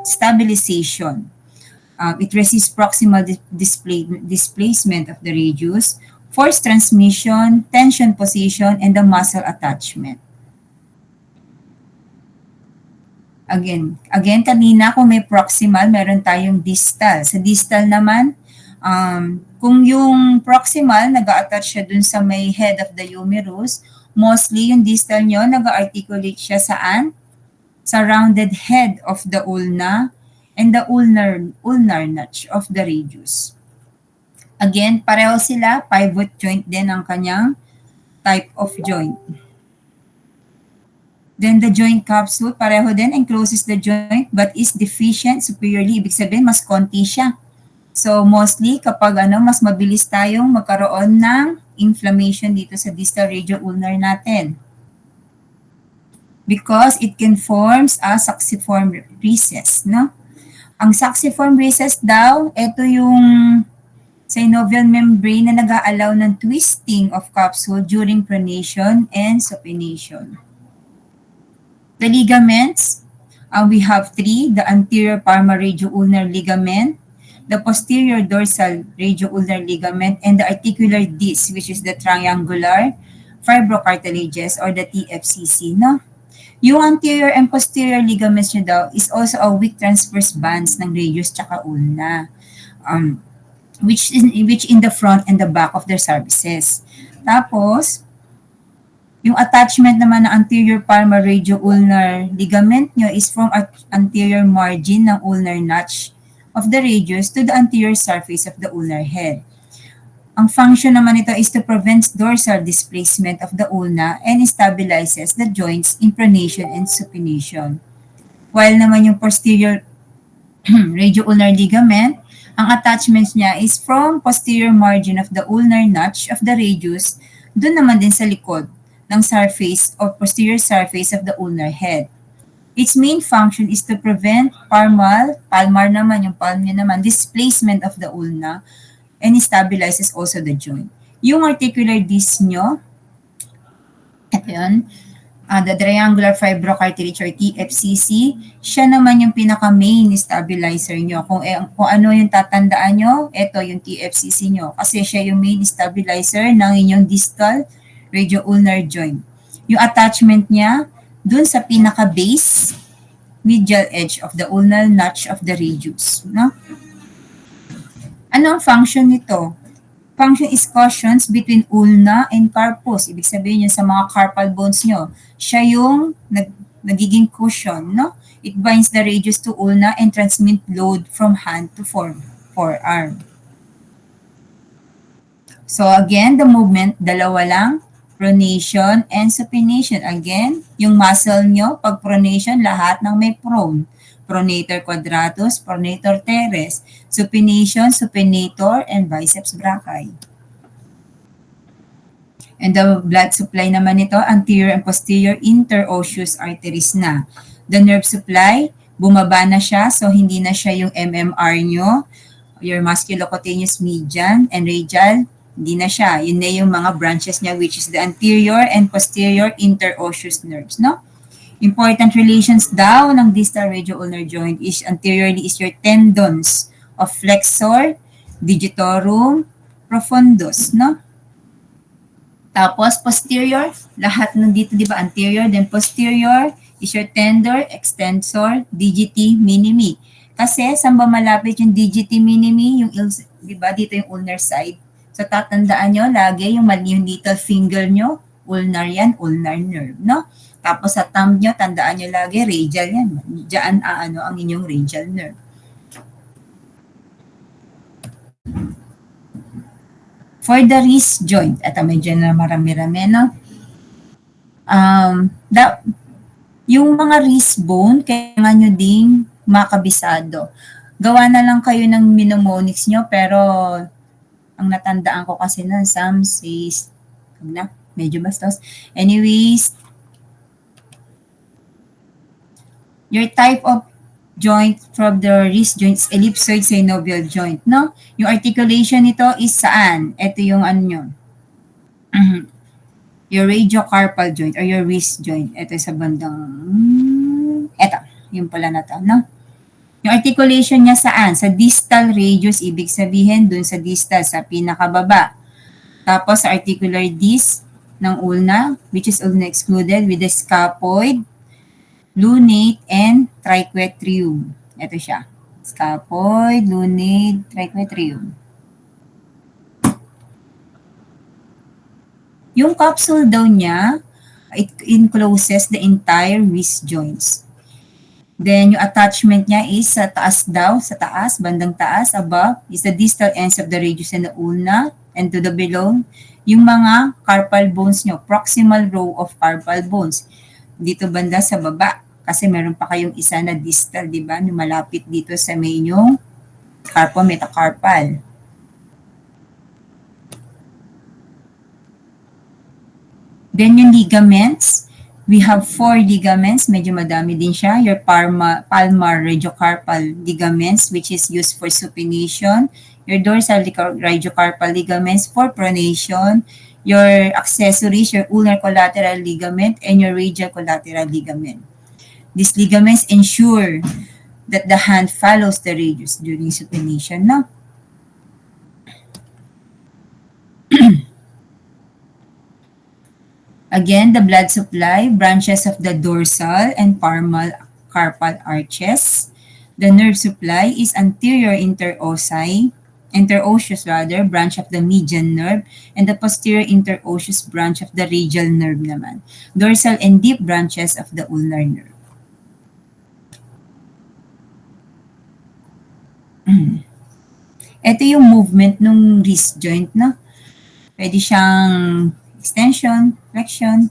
stabilization. It resists proximal displacement of the radius, force transmission, tension position, and the muscle attachment. Again, kanina kung may proximal, meron tayong distal. Sa distal naman, kung yung proximal, nag-a-attach siya dun sa may head of the humerus, mostly yung distal nyo, nag-articulate siya saan? Sa rounded head of the ulna and the ulnar notch of the radius. Again, pareho sila, pivot joint din ang kanyang type of joint. Then the joint capsule, pareho din, encloses the joint but is deficient superiorly. Ibig sabihin, mas konti siya. So mostly, kapag mas mabilis tayong magkaroon ng inflammation dito sa distal radio-ulnar natin. Because it can form a succiform recess, no? Ang succiform recess daw, ito yung synovial membrane na nag-aalaw ng twisting of capsule during pronation and supination. The ligaments, we have three: the anterior palmar radio-ulnar ligament, the posterior dorsal radio-ulnar ligament, and the articular disc, which is the triangular fibrocartilages or the TFCC, no? Yung anterior and posterior ligaments nyo daw is also a weak transverse bands ng radius tsaka ulna, which in the front and the back of their cervices. Tapos, yung attachment naman ng anterior palmar radio-ulnar ligament nyo is from anterior margin ng ulnar notch of the radius to the anterior surface of the ulnar head. Ang function naman nito is to prevent dorsal displacement of the ulna and stabilizes the joints in pronation and supination. While naman yung posterior radioulnar ligament, ang attachments niya is from posterior margin of the ulnar notch of the radius, doon naman din sa likod ng surface or posterior surface of the ulnar head. Its main function is to prevent palmar naman, yung palm niya naman, displacement of the ulna and stabilizes also the joint. Yung articular disc nyo, ito yun, the triangular fibrocartilage or TFCC, siya naman yung pinaka-main stabilizer nyo. Kung ano yung tatandaan nyo, ito yung TFCC nyo. Kasi siya yung main stabilizer ng inyong distal radioulnar joint. Yung attachment niya, dun sa pinaka-base, medial edge of the ulnar notch of the radius. No? Ano ang function nito? Function is cushions between ulna and carpus. Ibig sabihin yun sa mga carpal bones nyo. Siya yung nagiging cushion. No? It binds the radius to ulna and transmit load from hand to forearm. So again, the movement, dalawa lang, pronation and supination. Again, yung muscle nyo, pag pronation, lahat ng may prone. Pronator quadratus, pronator teres, supination, supinator, and biceps brachii. And the blood supply naman nito, anterior and posterior interosseous arteries na. The nerve supply, bumaba na siya, so hindi na siya yung MMR nyo, your musculocutaneous median and radial, hindi na siya. Yun na yung mga branches niya, which is the anterior and posterior interosseous nerves, no? Important relations daw ng distal radioulnar joint is anteriorly is your tendons of flexor, digitorum, profundus, no? Tapos posterior, lahat ng dito, di ba, anterior, then posterior is your tendon, extensor, digiti minimi. Kasi saan ba malapit yung digiti minimi, yung, di ba, dito yung ulnar side. So tatandaan nyo, lagi yung little finger nyo, ulnar yan, ulnar nerve, no? Tapos sa thumb nyo, tandaan nyo lagi, radial yan. Diyan ang inyong radial nerve. For the wrist joint, ito medyo na marami-rami, no? Yung mga wrist bone, kailangan nyo ding makabisado. Gawa na lang kayo ng mnemonics nyo, pero ang natandaan ko kasi nun, some says, medyo bastos. Anyways, your type of joint from the wrist joint is ellipsoid synovial joint, no? Yung articulation nito is saan? Ito yung ano nyo. Your radiocarpal joint or your wrist joint. Ito sa bandang, ito, yung pala na to, no? Yung articulation niya saan? Sa distal radius, ibig sabihin dun sa distal, sa pinakababa. Tapos sa articular disc ng ulna, which is ulna excluded with the scaphoid, lunate, and triquetrium. Ito siya. Scaphoid, lunate, triquetrium. Yung capsule daw niya, it encloses the entire wrist joints. Then, yung attachment niya is sa taas daw, sa taas, bandang taas, above, is the distal ends of the radius and the ulna, and to the below, yung mga carpal bones nyo, proximal row of carpal bones. Dito banda sa baba, kasi meron pa kayong isa na distal, di ba? Yung malapit dito sa may inyong carpometacarpal. Then yung ligaments, we have 4 ligaments, medyo madami din siya. Your palmar radiocarpal ligaments, which is used for supination. Your dorsal radiocarpal ligaments for pronation. Your accessories, your ulnar collateral ligament, and your radial collateral ligament. These ligaments ensure that the hand follows the radius during supination, no? Again, the blood supply branches of the dorsal and palmar carpal arches. The nerve supply is anterior interosseous branch of the median nerve, and the posterior interosseous branch of the radial nerve naman. Dorsal and deep branches of the ulnar nerve. Ito yung movement ng wrist joint, no? Pwede siyang extension, flexion.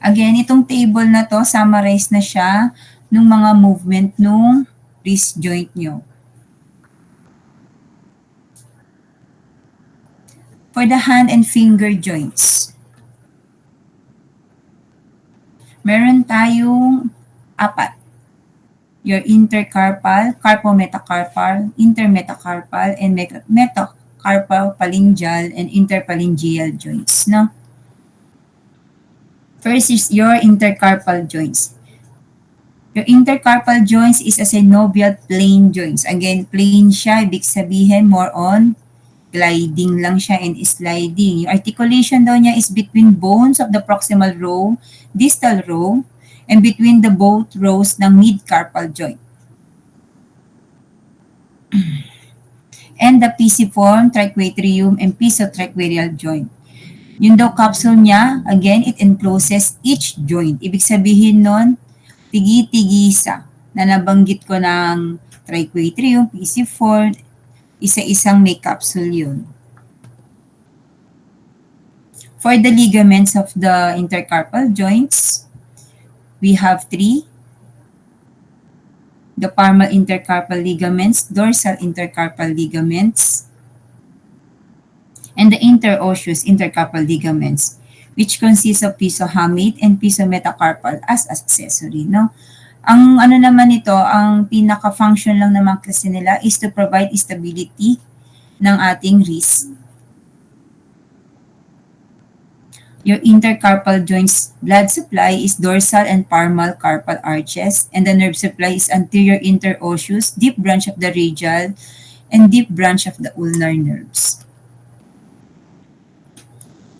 Again, itong table na to, summarize na siya ng mga movement nung wrist joint nyo. For the hand and finger joints, meron tayong 4. Your intercarpal, carpometacarpal, intermetacarpal, and metacarpal phalangeal and interphalangeal joints, no? First is your intercarpal joints. Your intercarpal joints is a synovial plane joints. Again, plane siya, ibig sabihin more on gliding lang siya and sliding. Yung articulation daw niya is between bones of the proximal row, distal row, and between the both rows ng mid-carpal joint. And the pisiform, triquatrium, and pisotriquarial joint. Yung daw capsule niya, again, it encloses each joint. Ibig sabihin nun, tigi-tigisa na nabanggit ko ng triquatrium, pisiform, isa-isang may capsule yun. For the ligaments of the intercarpal joints, we have 3. The palmar intercarpal ligaments, dorsal intercarpal ligaments, and the interosseous intercarpal ligaments, which consists of pisohamate and pisometacarpal as accessory, no? Ang ano naman ito, ang pinaka-function lang naman kasi nila is to provide stability ng ating wrist. Your intercarpal joints blood supply is dorsal and palmar carpal arches, and the nerve supply is anterior interosseous, deep branch of the radial, and deep branch of the ulnar nerves.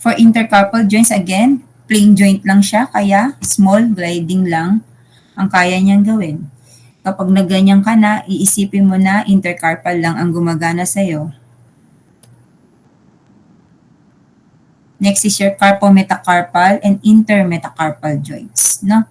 For intercarpal joints, again, plain joint lang siya, kaya small gliding lang ang kaya niyang gawin. Kapag nagganyan ka na, iisipin mo na intercarpal lang ang gumagana sa'yo. Next is your carpometacarpal and intermetacarpal joints, no?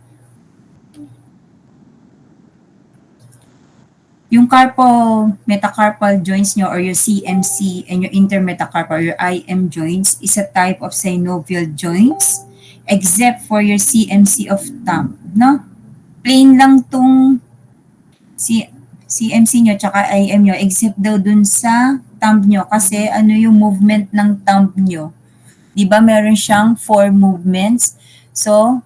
Yung carpometacarpal joints nyo or your CMC and your intermetacarpal or your IM joints is a type of synovial joints except for your CMC of thumb, no? Plain lang tong CMC nyo tsaka IM nyo except daw dun sa thumb nyo kasi ano yung movement ng thumb nyo. Diba meron siyang 4 movements. So,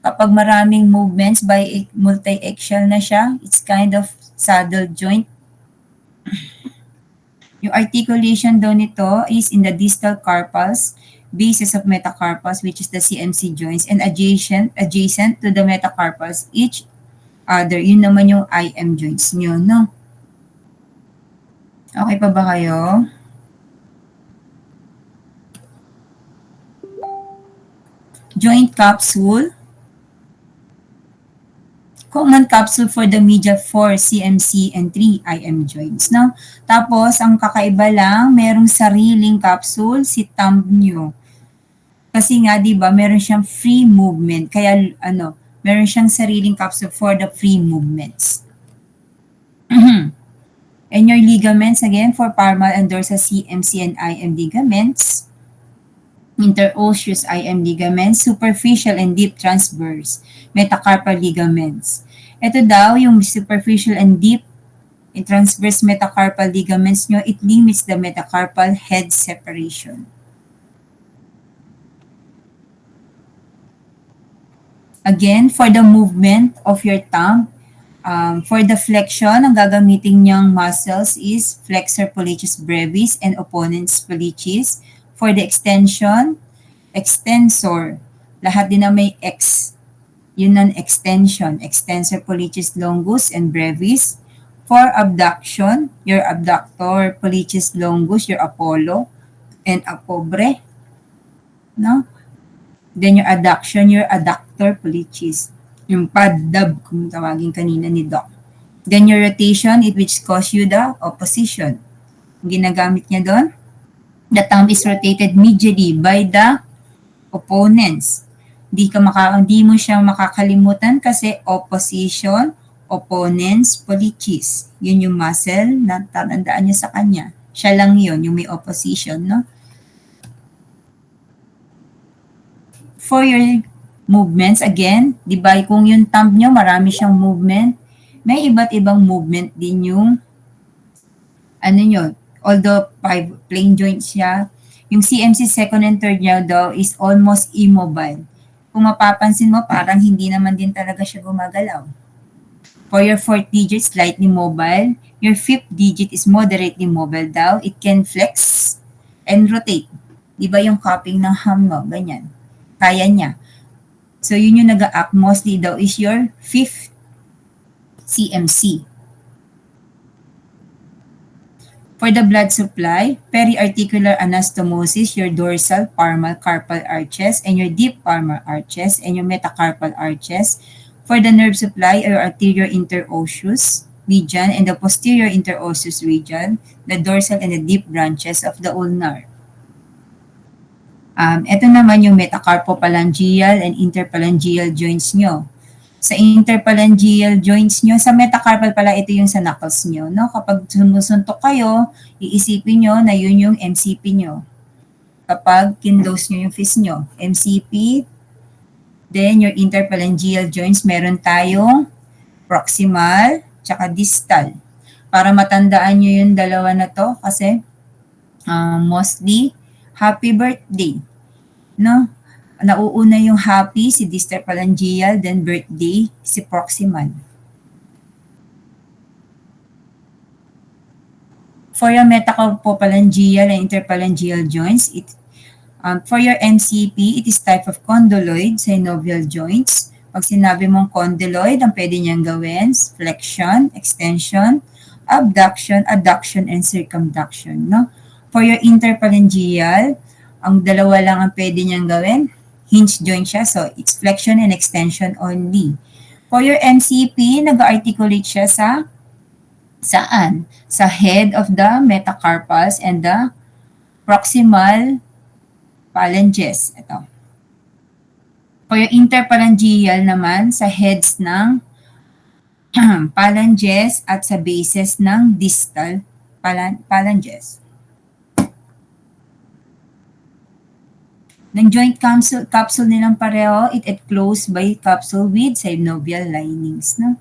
kapag maraming movements by multi-axial na siya, it's kind of saddle joint. Yung articulation daw nito is in the distal carpals, bases of metacarpals, which is the CMC joints, and adjacent to the metacarpals, each other. Yun naman yung IM joints nyo, no? Okay pa ba kayo? Joint capsule. Common capsule for the medial 4 CMC and 3 IM joints, no? Tapos, ang kakaiba lang, merong sariling capsule si thumb nyo. Kasi nga, di ba, meron siyang free movement. Kaya, meron siyang sariling capsule for the free movements. And your ligaments, again, for palmar and dorsal CMC and IM ligaments, interosseous IM ligaments, superficial and deep transverse metacarpal ligaments. Ito daw, yung superficial and deep and transverse metacarpal ligaments nyo, it limits the metacarpal head separation. Again, for the movement of your thumb, for the flexion, ang gagamitin niyang muscles is flexor pollicis brevis and opponens pollicis. For the extension, extensor. Lahat din na may X. Yun ang extension. Extensor pollicis longus and brevis. For abduction, your abductor pollicis longus, your Apollo and apobre. No? Then your adduction, your adductor pollicis. Yung paddab, kung tawagin kanina ni Doc. Then your rotation, it which cause you the opposition. Ang ginagamit niya doon, the thumb is rotated medially by the opponents. Di mo siya makakalimutan kasi opposition, opponens pollicis. Yun yung muscle na tatandaan nyo sa kanya. Siya lang yun, yung may opposition, no? For your movements, again, di ba kung yung thumb nyo, marami siyang movement, may iba't ibang movement din yung ano nyo, although five plain joints siya, yung CMC second and third niya daw is almost immobile. Kung mapapansin mo, parang hindi naman din talaga siya gumagalaw. For your fourth digit, slightly mobile. Your fifth digit is moderately mobile daw. It can flex and rotate. Di ba yung cupping ng ham mo? Ganyan. Kaya niya. So yun yung nag-act mostly daw is your fifth CMC. For the blood supply, periarticular anastomosis, your dorsal, palmar, carpal arches, and your deep palmar arches, and your metacarpal arches. For the nerve supply, your arterial interosseous region and the posterior interosseous region, the dorsal and the deep branches of the ulnar. Ito naman yung metacarpophalangeal and interphalangeal joints nyo. Sa interphalangeal joints nyo, sa metacarpal pala, ito yung sa knuckles nyo. No? Kapag sumusuntok kayo, iisipin nyo na yun yung MCP nyo. Kapag kinlose nyo yung fist nyo. MCP, then your interphalangeal joints, meron tayong proximal, tsaka distal. Para matandaan nyo yung dalawa na to kasi mostly, happy birthday. No? Nauuna yung happy, si distal phalangeal, then birthday, si proximal. For your metacarpophalangeal and interphalangeal joints, for your MCP, it is type of condyloid synovial joints. Pag sinabi mong condyloid, ang pwede niyang gawin, flexion, extension, abduction, adduction, and circumduction. No? For your interphalangeal, ang dalawa lang ang pwede niyang gawin, hinge joint siya, so it's flexion and extension only. For your MCP, nag-articulate siya sa saan? Sa head of the metacarpals and the proximal phalanges. Ito. For your interphalangeal naman, sa heads ng phalanges at sa bases ng distal phalanges. Ng joint capsule nilang pareho, it closed by capsule with synovial linings. No?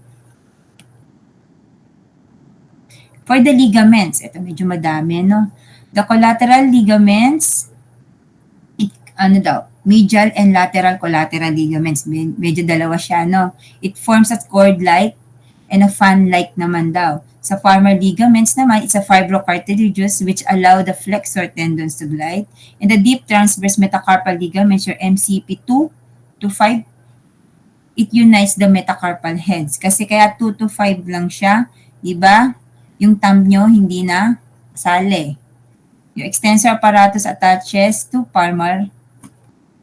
For the ligaments, ito medyo madami, no? The collateral ligaments, medial and lateral collateral ligaments. Medyo dalawa siya, no? It forms a cord-like and a fan-like naman daw. Sa farmer ligaments naman, it's a fibrocartilaginous which allow the flexor tendons to glide. And the deep transverse metacarpal ligaments, your MCP 2 to 5, it unites the metacarpal heads. Kasi kaya 2 to 5 lang siya, di ba? Yung thumb nyo hindi na sali. Your extensor apparatus attaches to palmar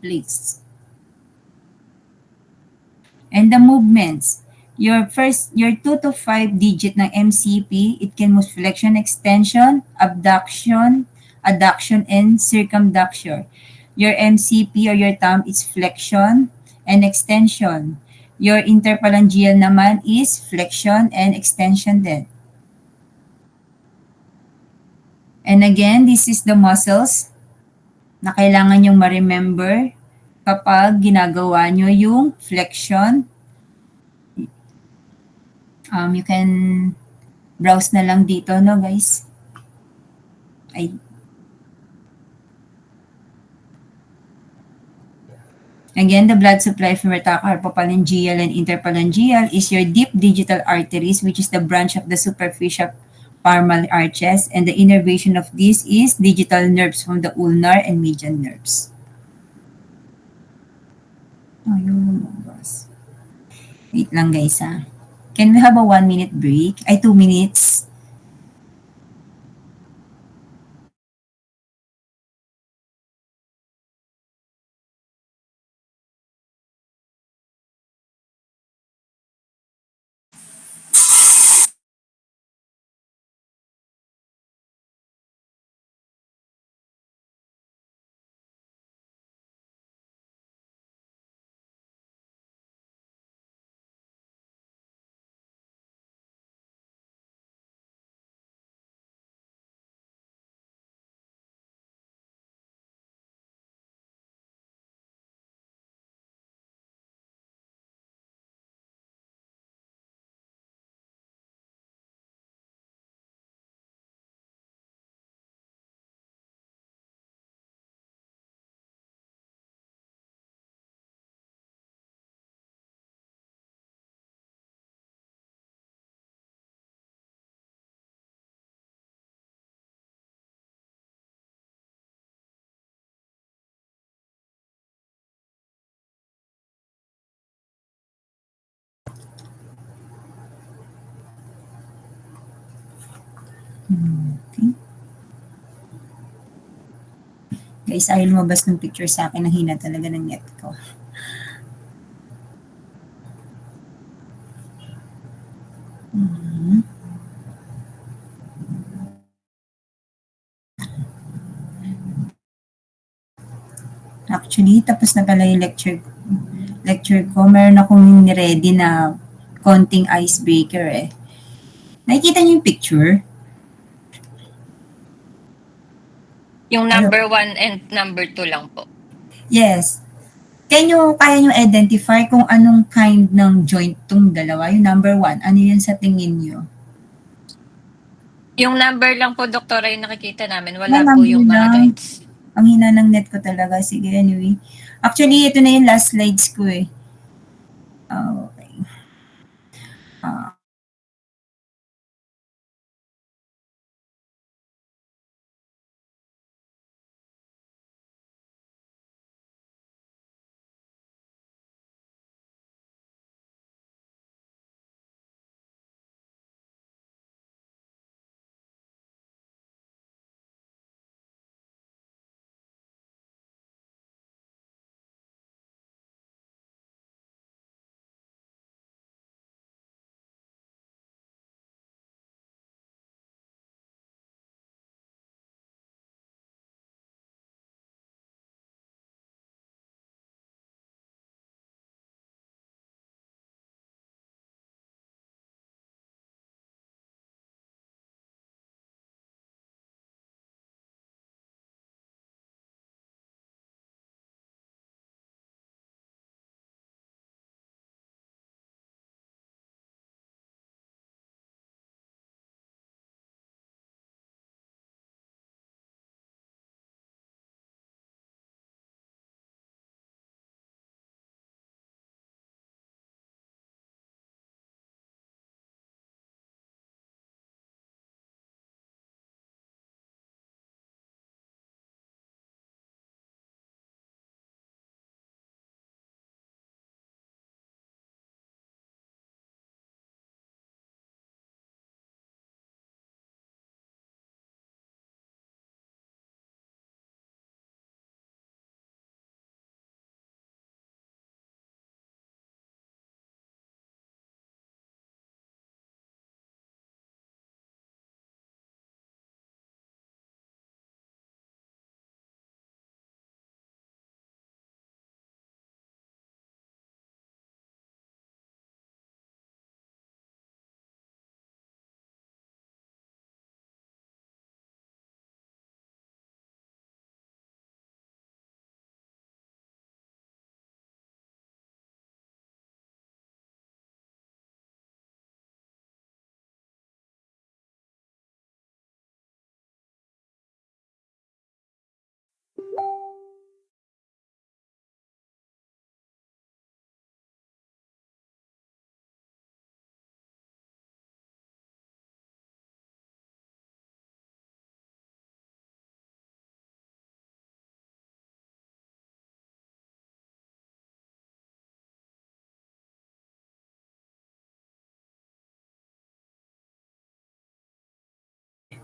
plates. And the movements, your 2 to 5 digit ng MCP, it can move flexion, extension, abduction, adduction, and circumduction. Your MCP or your thumb is flexion and extension. Your interphalangeal naman is flexion and extension din. And again, this is the muscles na kailangan nyong ma-remember kapag ginagawa nyo yung flexion. You can browse na lang dito, no guys? Again, the blood supply from metacarpophalangeal and interphalangeal is your deep digital arteries, which is the branch of the superficial palmar arches, and the innervation of this is digital nerves from the ulnar and median nerves. Wait lang guys ha. Can we have a 1-minute break? 2 minutes. Okay. Guys, ayaw lumabas ng picture sa akin. Ang hina talaga ng net ko. Mhm. Actually, tapos na pala yung lecture ko. Meron akong ready na konting icebreaker eh. Nakikita niyo yung picture? Yung Ano? number 1 and number 2 lang po. Yes. Kaya nyo identify kung anong kind ng joint tong dalawa? Yung number 1, ano yun sa tingin nyo? Yung number lang po, doktora, yung nakikita namin. Ah, Wala po number yung mga lang. joints. Ang hina ng net ko talaga. Sige, anyway. Actually, ito na yung last slides ko eh. Okay. Ah,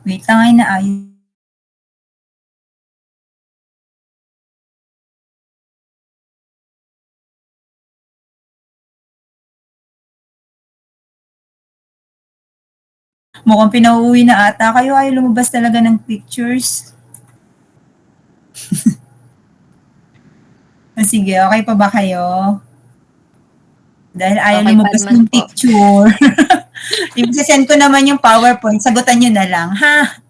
wait lang ay naayos. Mukhang pinauuwi na ata kayo. Ayaw lumabas talaga ng pictures. Sige, okay pa ba kayo? Dahil ayaw Okay pa lumabas naman ng po. picture. Ibig ko naman yung PowerPoint. Sagutan nyo na lang, ha?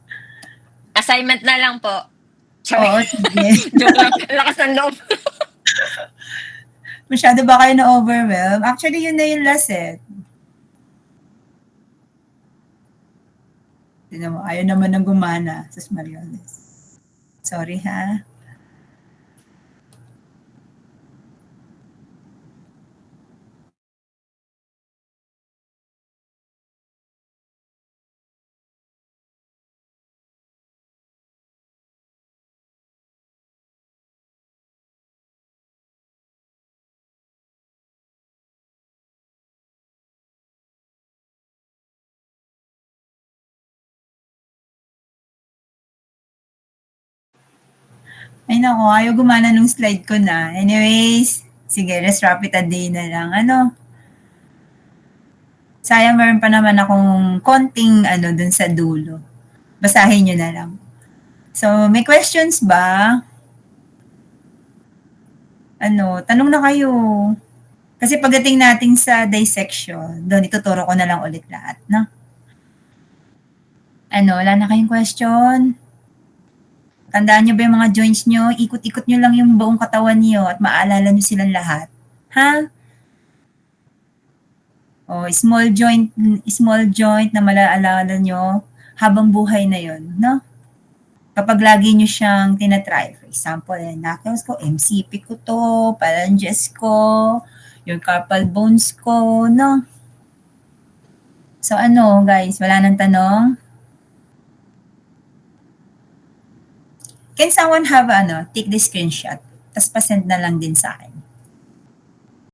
Assignment na lang po. Sorry. Oo, sige. Joke lang. Lakas ng loob. Masyado ba kayo na-overwhelm? Actually, yun na yung last eh. Tignan mo, ayaw naman ng gumana. Sus Mariones. Sorry ha. Ay nako, ayaw gumana nung slide ko na. Anyways, sige, let's wrap it a day na lang. Ano? Sayang meron pa naman akong konting dun sa dulo. Basahin nyo na lang. So, may questions ba? Tanong na kayo. Kasi pagdating natin sa dissection, doon ituturo ko na lang ulit lahat, no? Wala na kayong question? Tandaan nyo ba yung mga joints nyo? Ikot-ikot nyo lang yung buong katawan nyo at maalala nyo silang lahat. Ha? Small joint na malaalala nyo habang buhay na yon, no? Kapag lagi nyo siyang tinatry, for example, knuckles ko, MCP ko to, phalanges ko, yung carpal bones ko, no? So guys, wala nang tanong? Can someone have take the screenshot? Tapos pasend na lang din sa akin.